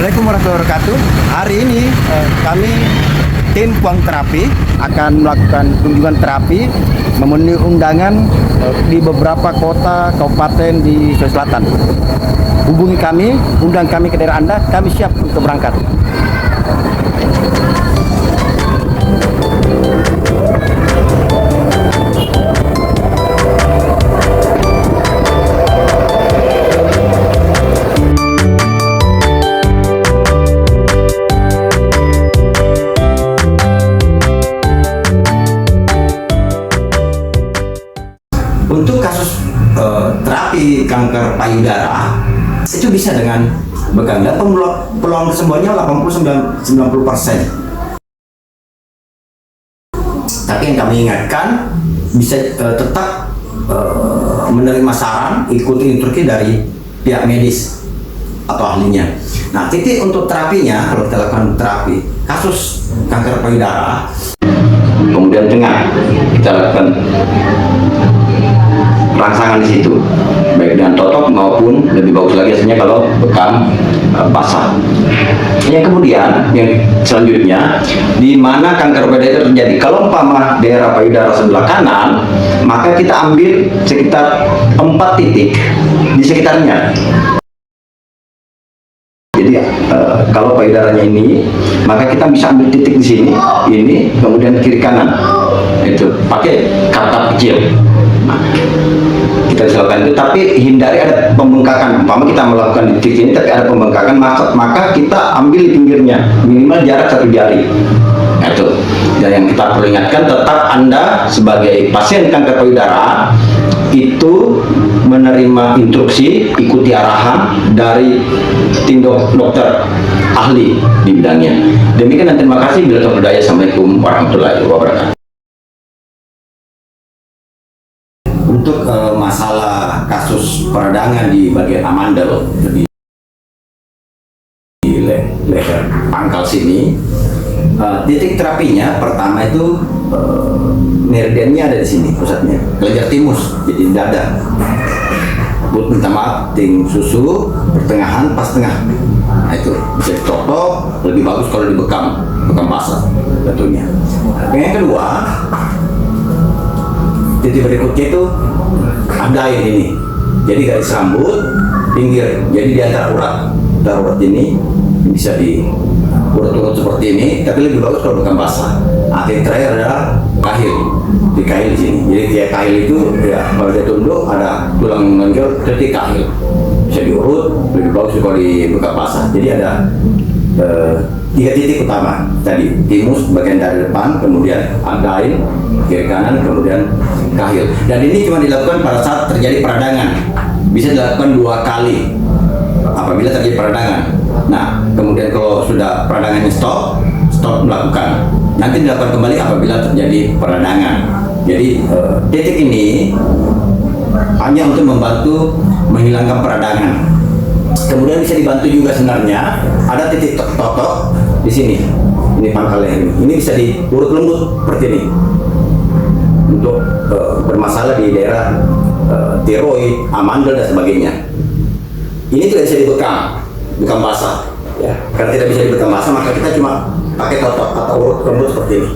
Assalamualaikum warahmatullahi wabarakatuh. Hari ini kami tim Puang Terapi akan melakukan kunjungan terapi memenuhi undangan di beberapa kota kabupaten di Sulawesi Selatan. Hubungi kami, undang kami ke daerah Anda, kami siap untuk berangkat. Untuk kasus terapi kanker payudara itu bisa dengan bekam dan peluang kesembuhannya 80-90%. Tapi yang kami ingatkan bisa tetap menerima saran, ikuti instruksi dari pihak medis atau ahlinya. Nah, titik untuk terapinya kalau kita lakukan terapi kasus kanker payudara, kemudian tengah kita lakukan rangsangan di situ, baik dengan totok maupun lebih bagus lagi hasilnya kalau bekam basah. Yang kemudian yang selanjutnya, di mana kanker payudara itu terjadi, kalau umpama daerah payudara sebelah kanan, maka kita ambil sekitar 4 titik di sekitarnya. Jadi kalau payudaranya ini, maka kita bisa ambil titik di sini, ini, kemudian kiri kanan, itu pakai kata kecil. Nah, kita bisa lakukan itu, tapi hindari ada pembengkakan. Umpama kita melakukan di titik ini tapi ada pembengkakan, maka kita ambil di pinggirnya, minimal jarak 1 jari. Itu. Dan yang kita peringatkan, tetap Anda sebagai pasien kanker payudara itu menerima instruksi, ikuti arahan dari tim dokter ahli di bidangnya. Demikian dan terima kasih. Bila berdaya. Assalamualaikum warahmatullahi wabarakatuh. Untuk masalah kasus peradangan di bagian amandel di leher pangkal sini, titik terapinya pertama itu meridiannya ada di sini pusatnya, kelenjar timus, jadi dada. Minta maaf, ting susu pertengahan pas tengah. Nah, itu bisa ditotok, lebih bagus kalau dibekam basah tentunya. Yang kedua, titik berikutnya itu adain ini, jadi garis rambut pinggir, jadi di antara urat ini bisa diurut-urut seperti ini, tapi lebih bagus kalau bukan basah. Titik terakhir adalah kahil, di kahil di sini. Jadi kayak kahil itu ya, kalau dia tunduk ada tulang menonjol, titik kahil bisa diurut, lebih bagus kalau di bukan basah. Jadi ada 3 titik utama tadi, timus bagian dari depan, kemudian adain kiri kanan, kemudian kahil. Dan ini cuma dilakukan pada saat terjadi peradangan, bisa dilakukan 2 kali apabila terjadi peradangan. Nah, kemudian kalau sudah peradangannya stop melakukan, nanti dilakukan kembali apabila terjadi peradangan. Jadi titik ini hanya untuk membantu menghilangkan peradangan. Kemudian bisa dibantu juga sebenarnya ada titik totok di sini, ini pangkal leher ini bisa diurut lembut seperti ini untuk bermasalah di daerah tiroid, amandel dan sebagainya. Ini tidak bisa dibekam basah ya. Karena tidak bisa dibekam basah, maka kita cuma pakai totok atau urut lembut seperti ini.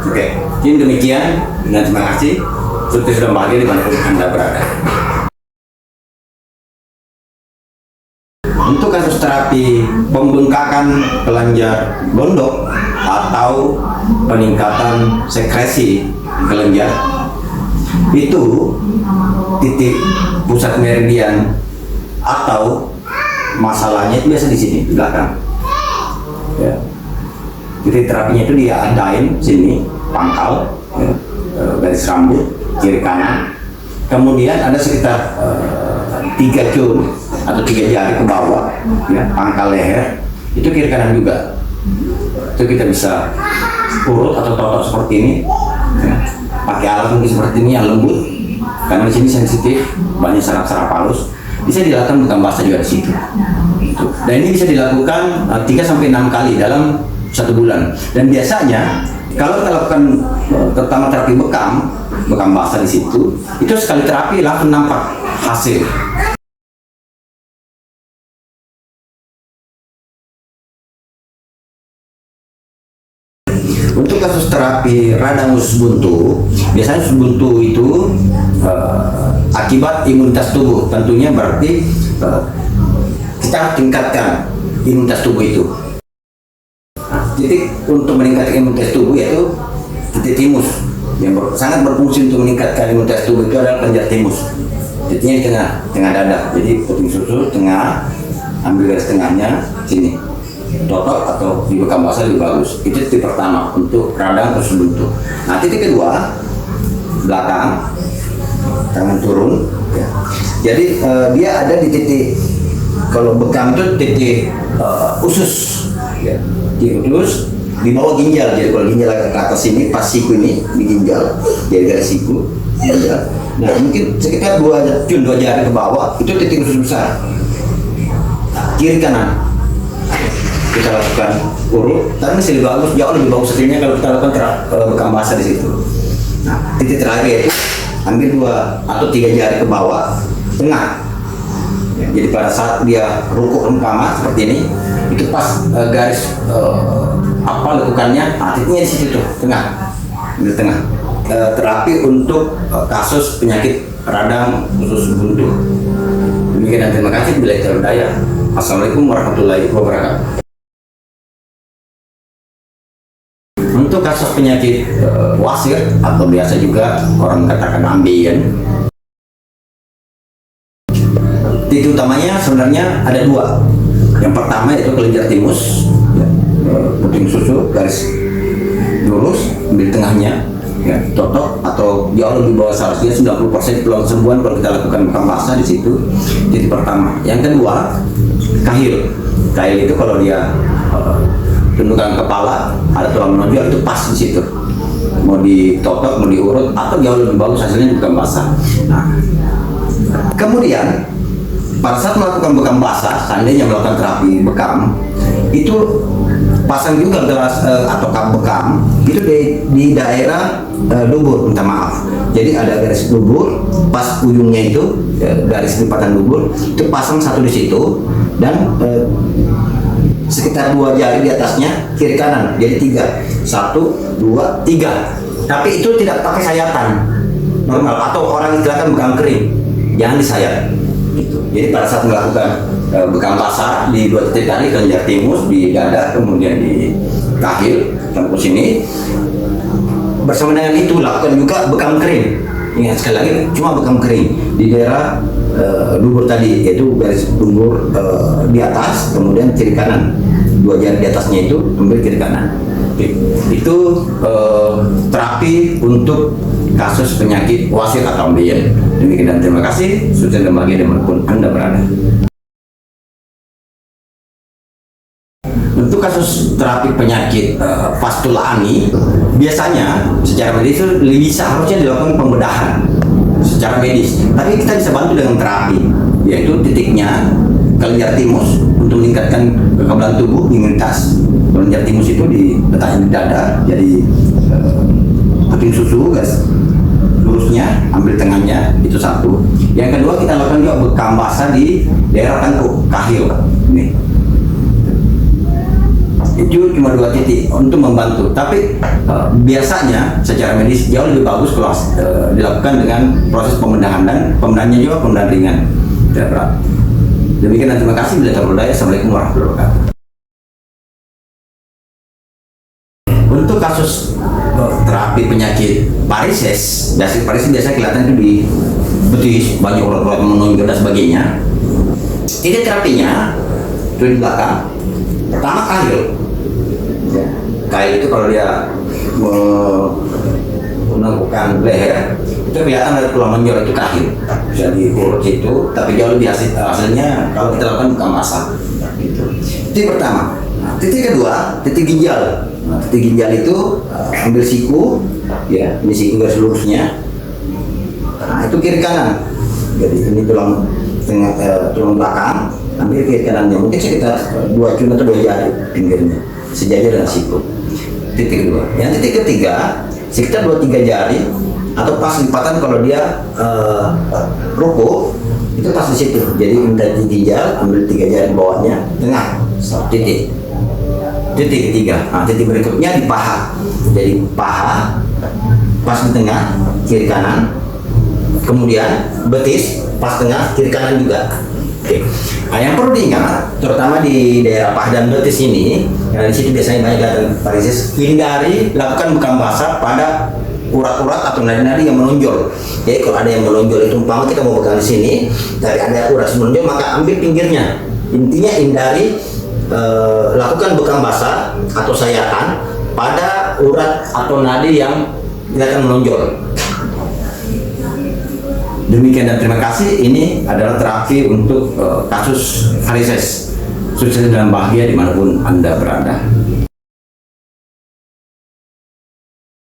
Oke, jadi demikian dan terima kasih. Sukses dan bahagia dimanapun Anda berada. Untuk kasus terapi pembengkakan kelenjar gondok atau peningkatan sekresi kelenjar, itu titik pusat meridian atau masalahnya itu biasa di sini di belakang. Ya. Titik terapinya itu dia adain sini pangkal, ya, garis rambut kiri kanan. Kemudian ada sekitar 3 jari atau 3 jari ke bawah, ya, pangkal leher itu kiri kanan juga. Itu kita bisa urut atau totok seperti ini, ya. Pakai alat mungkin seperti ini yang lembut, karena di sini sensitif, banyak saraf-saraf halus. Bisa dilakukan bukan basah juga di situ. Dan ini bisa dilakukan 3-6 kali dalam 1 bulan. Dan biasanya kalau kita lakukan terutama terapi bekam basah di situ, itu sekali terapi langsung nampak hasil. Untuk kasus terapi radang usus buntu, biasanya usus buntu itu akibat imunitas tubuh. Tentunya berarti kita tingkatkan imunitas tubuh itu. Titik untuk meningkatkan imunitas tubuh yaitu titik timus yang sangat berfungsi untuk meningkatkan imunitas tubuh itu adalah kelenjar timus. Titiknya di tengah dada. Jadi puting susu tengah, ambil garis tengahnya sini. Totok atau di bekam basah lebih bagus. Itu titik pertama untuk radang usus buntu. Nah, titik kedua belakang, tangan turun. Ya. Jadi dia ada di titik, kalau bekam itu titik usus, ya. Titik usus di bawah ginjal. Jadi kalau ginjal ke atas sini, pas siku ini di ginjal, jadi garis siku. Ginjal. Nah, mungkin sekitar dua jari ke bawah itu titik usus besar. Nah, kiri kanan kita lakukan urut, tapi masih lebih bagus, jauh lebih bagus hasilnya kalau kita lakukan bekam basah di situ. Nah, titik terakhir itu ambil 2 atau 3 jari ke bawah, tengah. Ya, jadi pada saat dia rukuk rempama seperti ini, itu pas garis lekukannya, titiknya di situ tuh, tengah, di tengah. Terapi untuk kasus penyakit radang usus buntu. Demikian dan terima kasih. Bila daya. Assalamualaikum warahmatullahi wabarakatuh. Untuk kasus penyakit wasir atau biasa juga orang katakan ambien, titik utamanya sebenarnya ada 2. Yang pertama itu kelenjar timus, puting susu, garis lurus, ambil tengahnya, ya, totok atau jauh lebih bawah seharusnya 90% peluang kesembuhan kalau kita lakukan bekam basah di situ. Titik pertama. Yang kedua, kahil. Kahil itu kalau dia tundukan kepala, ada tulang menonjol, itu pas di situ. Mau ditotok, mau diurut, atau jauh lebih bagus hasilnya di bekam basah. Nah, kemudian pada saat melakukan bekam basah, seandainya melakukan terapi bekam, itu pasang juga gelas atau kap bekam itu di daerah dubur, minta maaf. Jadi ada garis dubur, pas ujungnya itu garis lipatan dubur, itu pasang satu di situ dan sekitar 2 jari di atasnya kiri kanan, jadi 3, 1, 2, 3. Tapi itu tidak pakai sayatan normal atau orang istilahkan bekam kering, jangan disayat. Gitu. Jadi pada saat melakukan bekam basah di 2 titik tadi, kelenjar timus, di dada, kemudian di kahil, tembus sini. Bersama dengan itu lakukan juga bekam kering. Ingat sekali lagi, cuma bekam kering di daerah dubur tadi, yaitu garis dubur di atas, kemudian kiri kanan, 2 jari di atasnya itu ambil kiri kanan. Itu terapi untuk kasus penyakit wasir atau ambien. Demikian dan terima kasih. Sukses dan bahagia dimanapun Anda berada. Untuk kasus terapi penyakit fastula ani, biasanya secara medis itu seharusnya dilakukan pembedahan secara medis, tapi kita bisa bantu dengan terapi, yaitu titiknya kelenjar timus untuk meningkatkan kekebalan tubuh, imunitas. Kelenjar timus itu diletakkan di dada, jadi puting susu, guys, lurusnya, ambil tengahnya, itu satu. Yang kedua, kita lakukan juga bekam basah di daerah tengkuk, kahil, ini. Itu cuma 2 titik untuk membantu, tapi biasanya secara medis jauh lebih bagus kalau dilakukan dengan proses pembedahan, dan pembedahannya juga pembedahan ringan, tidak berat. Demikian dan terima kasih. Bila terpercaya. Assalamualaikum warahmatullahi wabarakatuh. Untuk kasus terapi penyakit varises, dasar varises biasanya kelihatan itu di betis, banyak urat-urat menonjol dan sebagainya. Titik terapinya itu di belakang. Pertama kahil. Kahil itu kalau dia menangkupkan leher, itu kelihatan ada tulang menonjol, itu kahil. Bisa diurut itu, tapi jauh lebih hasilnya kalau kita lakukan bekam basah. Gitu. Titik pertama. Nah, titik kedua, titik ginjal. Nah, titik ginjal itu ambil siku, ya, ini siku garis lurusnya. Nah, itu kiri kanan. Jadi ini tulang tengah, tulang belakang, ambil kiri kanannya. Mungkin sekitar 2 cun atau 2 jari pinggirnya, sejajar dengan siku. Titik kedua. Yang titik ketiga, sekitar 2-3 jari atau pas lipatan kalau dia rukuk, itu pas di situ. Jadi minta ginjal, ambil 3 jari bawahnya, tengah, titik. titik ketiga. Nah, titik berikutnya di paha. Jadi paha pas di tengah, kiri kanan. Kemudian betis pas tengah, kiri kanan juga. Oke. Nah, yang perlu diingat, terutama di daerah paha dan betis ini, karena di situ biasanya banyak kelihatan varises, hindari lakukan bekam basah pada urat-urat atau nadi-nadi yang menonjol. Jadi kalau ada yang menonjol itu umpama kita mau pegang di sini, dari ada urat menonjol maka ambil pinggirnya. Intinya hindari lakukan bekam basah atau sayatan pada urat atau nadi yang kelihatan menonjol. Demikian dan terima kasih. Ini adalah terapi untuk kasus varises. Sukses dalam bahagia dimanapun Anda berada.